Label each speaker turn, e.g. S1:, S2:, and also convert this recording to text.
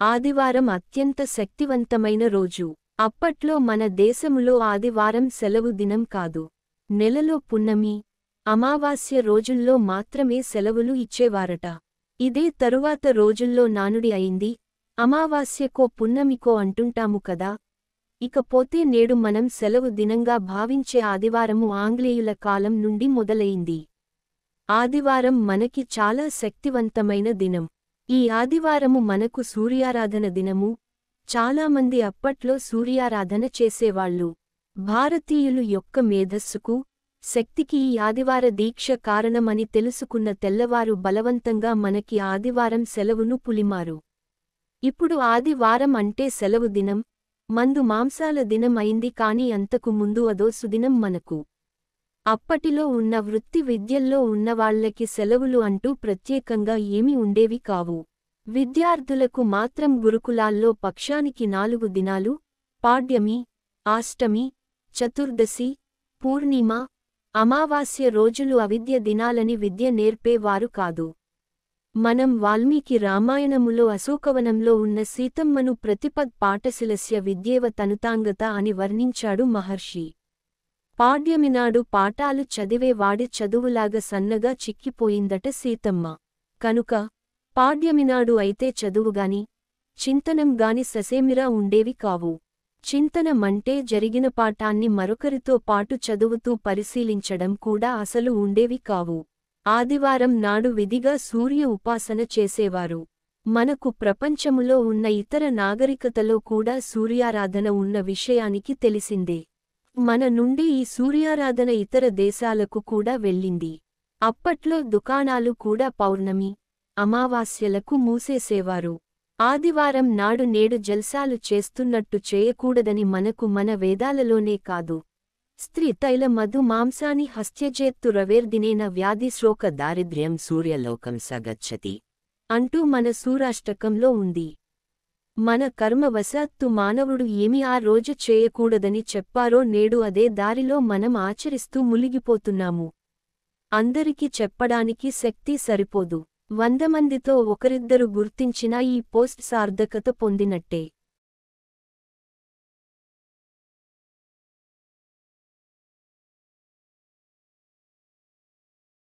S1: ఆదివారం అత్యంత శక్తివంతమైన రోజు. అప్పట్లో మన దేశములో ఆదివారం సెలవు దినం కాదు. నెలలో పున్నమి, అమావాస్య రోజుల్లో మాత్రమే సెలవులు ఇచ్చేవారట. ఇదే తరువాత రోజుల్లో నానుడి అయింది. అమావాస్యకో పున్నమికో అంటుంటాము కదా. ఇకపోతే నేడు మనం సెలవు దినంగా భావించే ఆదివారము ఆంగ్లేయుల కాలం నుండి మొదలైంది. ఆదివారం మనకి చాలా శక్తివంతమైన దినం. ఈ ఆదివారము మనకు సూర్యారాధన దినము. చాలామంది అప్పట్లో సూర్యారాధన చేసేవాళ్ళు. భారతీయులు యొక్క మేధస్సుకు, శక్తికి ఈ ఆదివార దీక్ష కారణమని తెలుసుకున్న తెల్లవారు బలవంతంగా మనకి ఆదివారం సెలవును పులిమారు. ఇప్పుడు ఆదివారం అంటే సెలవు దినం, మందు మాంసాల దినం అయింది. కాని అంతకు ముందు అదో సుదినం మనకు. అప్పటిలో ఉన్న వృత్తి విద్యల్లో ఉన్నవాళ్లకి సెలవులు అంటూ ప్రత్యేకంగా ఏమీ ఉండేవి కావు. విద్యార్థులకు మాత్రం గురుకులాల్లో పక్షానికి 4 దినాలు, పాడ్యమి, అష్టమి, చతుర్దశి, పూర్ణిమ, అమావాస్య రోజులు అవిద్య దినాలని విద్య నేర్పేవారు కాదు. మనం వాల్మీకి రామాయణములో అశోకవనంలో ఉన్న సీతమ్మను ప్రతిపద్ పాఠశిలస్య విద్యేవ తనుతాంగత అని వర్ణించాడు మహర్షి. పాడ్యమినాడు పాఠాలు చదివేవాడి చదువులాగా సన్నగా చిక్కిపోయిందట సీతమ్మ. కనుక పాడ్యమినాడు అయితే చదువుగాని, చింతనంగాని ససేమిరా ఉండేవి కావు. చింతనమంటే జరిగిన పాఠాన్ని మరొకరితో పాటు చదువుతూ పరిశీలించడం కూడా అసలు ఉండేవి కావు. ఆదివారం నాడు విధిగా సూర్య ఉపాసన చేసేవారు. మనకు ప్రపంచములో ఉన్న ఇతర నాగరికతలో కూడా సూర్యారాధన ఉన్న విషయానికి తెలిసిందే. మన నుండి ఈ సూర్యారాధన ఇతర దేశాలకు కూడా వెళ్ళింది. అప్పట్లో దుకాణాలు కూడా పౌర్ణమి, అమావాస్యలకు మూసేసేవారు. ఆదివారం నాడు నేడు జల్సాలు చేస్తున్నట్టు చేయకూడదని మనకు మన వేదాలలోనే కాదు, స్త్రీ తైల మధు మాంసాని హస్త్యజేత్తు రవేర్దినేన వ్యాధి శ్లోక దారిద్ర్యం సూర్యలోకం సగచ్చతి అంటూ మన సూరాష్టకంలో ఉంది. మన కర్మవశాత్తు మానవుడు ఏమి ఆ రోజు చేయకూడదని చెప్పారో నేడు అదే దారిలో మనం ఆచరిస్తూ మునిగిపోతున్నాము. అందరికీ చెప్పడానికి శక్తి సరిపోదు. 100 మందితో ఒకరిద్దరు గుర్తించినా ఈ పోస్ట్ సార్థకత పొందినట్టే.